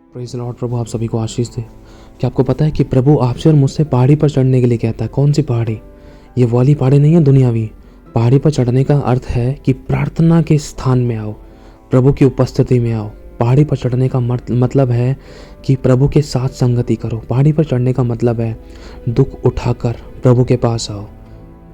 Praise the Lord. प्रभु आप सभी को आशीष दे। क्या आपको पता है कि प्रभु आपसे और मुझसे पहाड़ी पर चढ़ने के लिए कहता है? कौन सी पहाड़ी? ये वाली पहाड़ी नहीं है दुनियावी। पहाड़ी पर चढ़ने का अर्थ है कि प्रार्थना के स्थान में आओ, प्रभु की उपस्थिति में आओ। पहाड़ी पर चढ़ने का मतलब है कि प्रभु के साथ संगति करो। पहाड़ी पर चढ़ने का मतलब है दुख उठाकर प्रभु के पास आओ,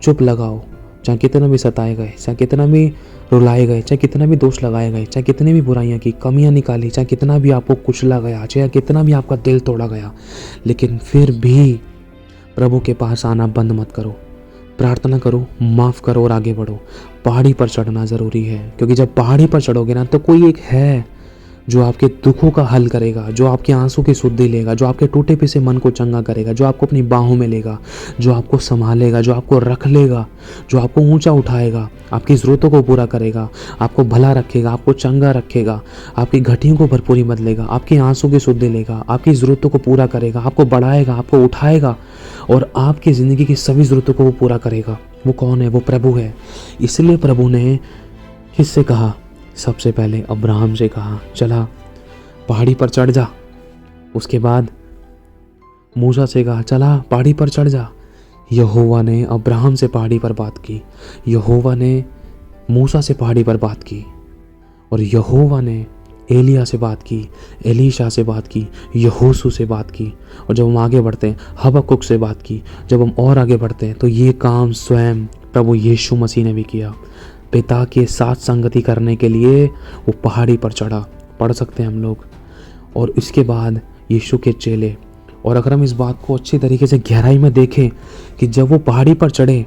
चुप लगाओ। चाहे कितना भी सताए गए, चाहे कितना भी रुलाए गए, चाहे कितना भी दोष लगाए गए, चाहे कितनी भी बुराइयां की, कमियां निकाली, चाहे कितना भी आपको कुचला गया, चाहे कितना भी आपका दिल तोड़ा गया, लेकिन फिर भी प्रभु के पास आना बंद मत करो। प्रार्थना करो, माफ़ करो और आगे बढ़ो। पहाड़ी पर चढ़ना ज़रूरी है, क्योंकि जब पहाड़ी पर चढ़ोगे ना तो कोई एक है जो आपके दुखों का हल करेगा, जो आपके आंसू की शुद्धि लेगा, जो आपके टूटे पिसे मन को चंगा करेगा, जो आपको अपनी बाहों में लेगा, जो आपको संभालेगा, जो आपको रख लेगा, जो आपको ऊंचा उठाएगा, आपकी ज़रूरतों को पूरा करेगा, आपको भला रखेगा, आपको चंगा रखेगा, आपकी घटियों को भरपूरी बदलेगा, आपके आंसू की शुद्धि लेगा, आपकी ज़रूरतों को पूरा करेगा, आपको बढ़ाएगा, आपको उठाएगा और आपकी ज़िंदगी की सभी ज़रूरतों को वो पूरा करेगा। वो कौन है? वो प्रभु है। इसलिए प्रभु ने किससे कहा? सबसे पहले अब्राहम से कहा, चला पहाड़ी पर चढ़ जा। उसके बाद मूसा से कहा, चला पहाड़ी पर चढ़ जा। यहोवा ने अब्राहम से पहाड़ी पर बात की, यहोवा ने मूसा से पहाड़ी पर बात की, और यहोवा ने एलिया से बात की, एलीशा से बात की, यहोशू से बात की। और जब हम आगे बढ़ते हैं, हबक्कुक से बात की। जब हम और आगे बढ़ते हैं तो ये काम स्वयं प्रभु यीशु मसीह ने भी किया। पिता के साथ संगति करने के लिए वो पहाड़ी पर चढ़ा, पढ़ सकते हैं हम लोग। और इसके बाद यीशु के चेले। और अगर हम इस बात को अच्छी तरीके से गहराई में देखें कि जब वो पहाड़ी पर चढ़े,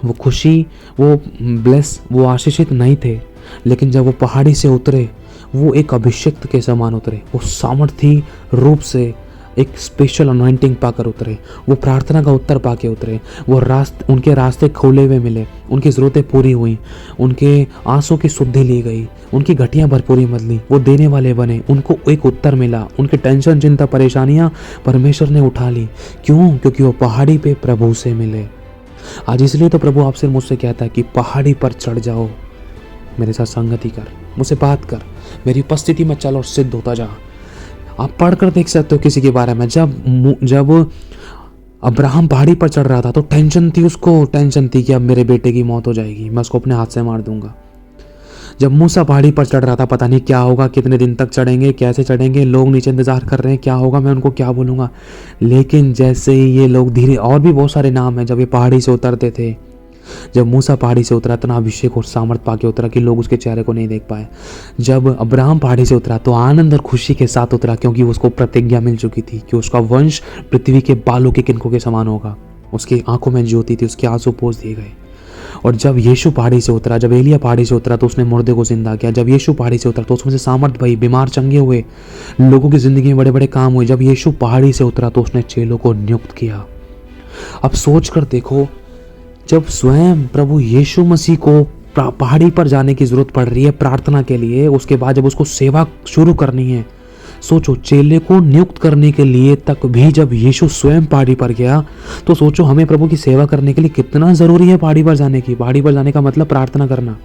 वो खुशी, वो आशीषित नहीं थे, लेकिन जब वो पहाड़ी से उतरे वो एक अभिषिक्त के समान उतरे। वो सामर्थी रूप से एक स्पेशल अनॉइंटिंग पाकर उतरे। वो प्रार्थना का उत्तर पाके उतरे। वो उनके रास्ते खोले हुए मिले, उनकी ज़रूरतें पूरी हुई, उनके आंसू की शुद्धि ली गई, उनकी घटियाँ भरपूरी बदली, वो देने वाले बने, उनको एक उत्तर मिला। उनकी टेंशन, चिंता, परेशानियाँ परमेश्वर ने उठा ली। क्यों? क्योंकि वो पहाड़ी पे प्रभु से मिले। आज इसलिए तो प्रभु आपसे मुझसे कहता है कि पहाड़ी पर चढ़ जाओ, मेरे साथ संगति कर, मुझसे बात कर, मेरी उपस्थिति में चल और सिद्ध होता जा। आप पढ़कर देख सकते हो किसी के बारे में। जब अब्राहम पहाड़ी पर चढ़ रहा था तो टेंशन थी कि अब मेरे बेटे की मौत हो जाएगी, मैं उसको अपने हाथ से मार दूंगा। जब मूसा पहाड़ी पर चढ़ रहा था, पता नहीं क्या होगा, कितने दिन तक चढ़ेंगे, कैसे चढ़ेंगे, लोग नीचे इंतजार कर रहे हैं, क्या होगा, मैं उनको क्या बोलूँगा। लेकिन जैसे ही ये लोग धीरे, और भी बहुत सारे नाम हैं, जब ये पहाड़ी से उतरते थे, जब मूसा पहाड़ी से उतरा इतना अभिषेक और सामर्थ पाके उतरा कि लोग उसके चेहरे को नहीं देख पाए। जब अब्राहम पहाड़ी से उतरा तो आनंद और खुशी के साथ उतरा, क्योंकि उसको प्रतिज्ञा मिल चुकी थी कि उसका वंश पृथ्वी के बालों के किनकों के समान होगा। उसकी आंखों में ज्योति थी, उसके आंसू पोंछ दिए गए। और जब यीशु पहाड़ी से उतरा, जब एलिया पहाड़ी से उतरा तो उसने मुर्दे को जिंदा किया। जब यीशु पहाड़ी से उतरा तो उसमें से सामर्थ भई, बीमार चंगे हुए, लोगों की जिंदगी में बड़े बड़े काम हुए। जब यीशु पहाड़ी से उतरा तो उसने चेलों को नियुक्त किया। अब सोच कर देखो, जब स्वयं प्रभु यीशु मसीह को पहाड़ी पर जाने की जरूरत पड़ रही है प्रार्थना के लिए, उसके बाद जब उसको सेवा शुरू करनी है, सोचो चेले को नियुक्त करने के लिए तक भी जब यीशु स्वयं पहाड़ी पर गया, तो सोचो हमें प्रभु की सेवा करने के लिए कितना जरूरी है पहाड़ी पर जाने की। पहाड़ी पर जाने का मतलब प्रार्थना करना,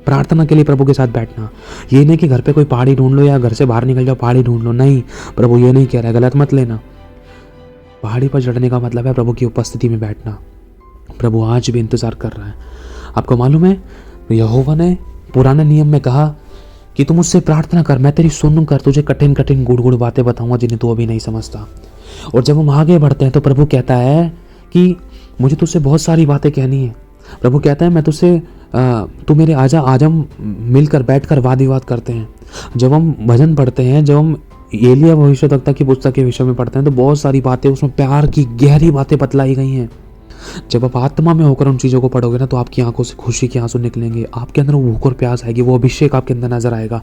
प्रार्थना के लिए प्रभु के साथ बैठना। ये नहीं कि घर पे कोई पहाड़ी ढूंढ लो या घर से बाहर निकल जाओ पहाड़ी ढूंढ लो, नहीं, प्रभु ये नहीं कह रहा है, गलत मत लेना। पहाड़ी पर चढ़ने का मतलब है प्रभु की उपस्थिति में बैठना। प्रभु आज भी इंतजार कर रहा है। आपको मालूम है, यहोवा ने पुराने नियम में कहा कि तू मुझसे प्रार्थना कर, मैं तेरी सुनूंगा, तुझे कठिन कठिन गुड़ गुड़ बातें बताऊंगा जिन्हें तू अभी नहीं समझता। और जब हम आगे बढ़ते हैं तो प्रभु कहता है कि मुझे तुझसे बहुत सारी बातें कहनी है। प्रभु कहता है मैं तुझसे, तू मेरे आजा, आज हम मिलकर बैठकर वाद विवाद करते हैं। जब हम भजन पढ़ते हैं, जब हम एलिया भविष्यद्वक्ता की पुस्तक के विषय में पढ़ते हैं, तो बहुत सारी बातें उसमें प्यार की गहरी बातें बतलाई गई हैं। जब आप आत्मा में होकर उन चीज़ों को पढ़ोगे ना, तो आपकी आंखों से खुशी के आंसू निकलेंगे, आपके अंदर वो भूख और प्यास आएगी, वो अभिषेक आपके अंदर नजर आएगा।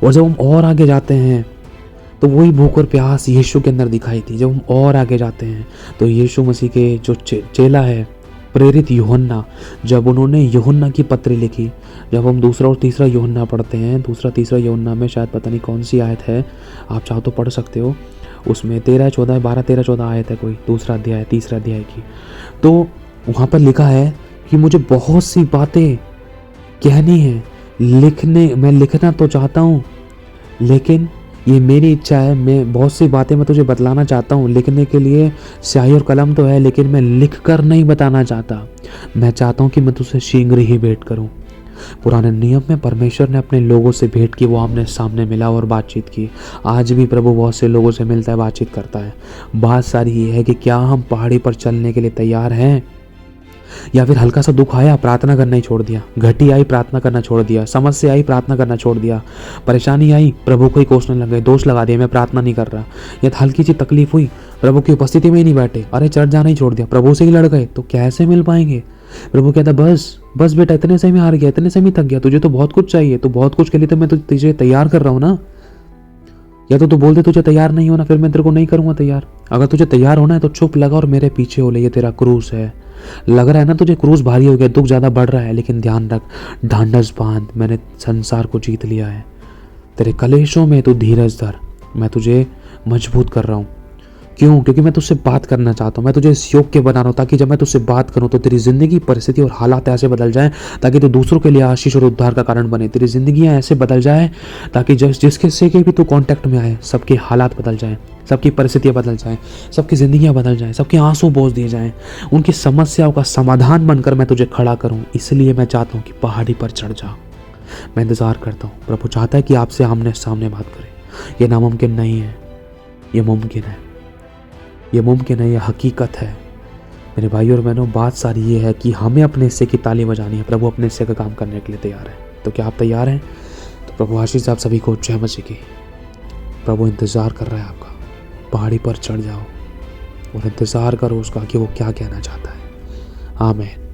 और जब हम और आगे जाते हैं तो वही भूख और प्यास यीशु के अंदर दिखाई थी। जब हम और आगे जाते हैं तो यीशु मसीह के जो चेला है, प्रेरित यूहन्ना, जब उन्होंने यूहन्ना की पत्री लिखी, जब हम दूसरा और तीसरा यूहन्ना पढ़ते हैं, दूसरा तीसरा यूहन्ना में शायद पता नहीं कौन सी आयत है, आप चाहो तो पढ़ सकते हो, उसमें 13, 14, 12, 13, 14 आयत है कोई, दूसरा अध्याय, तीसरा अध्याय की। तो वहाँ पर लिखा है कि मुझे बहुत सी बातें कहनी है, मैं लिखना तो चाहता हूँ, लेकिन ये मेरी इच्छा है, मैं बहुत सी बातें मैं तुझे बतलाना चाहता हूँ, लिखने के लिए स्याही और कलम तो है, लेकिन मैं लिख कर नहीं बताना चाहता। मैं चाहता हूँ कि मैं तुझसे शीघ्र ही भेंट करूँ। पुराने नियम में परमेश्वर ने अपने लोगों से भेंट की, वो आमने सामने मिला और बातचीत की। आज भी प्रभु बहुत से लोगों से मिलता है, बातचीत करता है। बात सारी ये है कि क्या हम पहाड़ी पर चलने के लिए तैयार हैं, या फिर हल्का सा दुख आया, प्रार्थना करना ही छोड़ दिया, घटी आई, प्रार्थना करना छोड़ दिया, समस्या आई, प्रार्थना करना छोड़ दिया, परेशानी आई, प्रभु को ही कोसने लग गए, दोष लगा दिया, मैं प्रार्थना नहीं कर रहा, या हल्की सी तकलीफ हुई, प्रभु की उपस्थिति में ही नहीं बैठे, अरे चर्च जाना ही छोड़ दिया, प्रभु से ही लड़ गए, तो कैसे मिल पाएंगे। प्रभु कहता बस बस बेटा, इतने से में हार गया, इतने से में थक गया, तुझे तो बहुत कुछ चाहिए, तो बहुत कुछ के लिए तो मैं तुझे तैयार कर रहा हूँ ना। या तो तू बोल दे तुझे तैयार नहीं होना, फिर मैं तेरे को नहीं करूंगा तैयार। अगर तुझे तैयार होना है तो चुप लगा और मेरे पीछे हो ले, ये तेरा क्रूस है। लग रहा है ना तुझे क्रूस भारी हो गया, दुख ज़्यादा बढ़ रहा है, लेकिन ध्यान रख, ढांढस बांध, मैंने संसार को जीत लिया है। तेरे कलेशों में तू धीरज धर, मैं तुझे मजबूत कर रहा हूँ। क्यों? क्योंकि मैं तुझसे बात करना चाहता हूँ, मैं तुझे इस योग्य बना रहा हूँ, ताकि जब मैं तुझसे बात करूँ तो तेरी ज़िंदगी, परिस्थिति और हालात ऐसे बदल जाएं ताकि तू दूसरों के लिए आशीष और उद्धार का कारण बने। तेरी ज़िंदगियाँ ऐसे बदल जाए ताकि जिसके से भी तू कांटेक्ट में आए, सबके हालात बदल जाएं, सबकी परिस्थितियाँ बदल जाएं, सबकी ज़िंदगियाँ बदल जाएं, सबके आंसू पोंछ दिए जाएं, उनकी समस्याओं का समाधान बनकर मैं तुझे खड़ा करूँ। इसलिए मैं चाहता हूँ कि पहाड़ी पर चढ़ जा। मैं इंतज़ार करता हूँ। प्रभु चाहता है कि आपसे आमने सामने बात करें। ये नामुमकिन नहीं है, ये मुमकिन है, ये मुमकिन है, ये हकीकत है। मेरे भाई और बहनों, बात सारी ये है कि हमें अपने हिस्से की ताली बजानी है। प्रभु अपने हिस्से का काम करने के लिए तैयार है। तो क्या आप तैयार हैं? तो प्रभु आशीष आप सभी को जय मसीह की। प्रभु इंतज़ार कर रहा है आपका। पहाड़ी पर चढ़ जाओ और इंतज़ार करो उसका कि वो क्या कहना चाहता है। आमीन।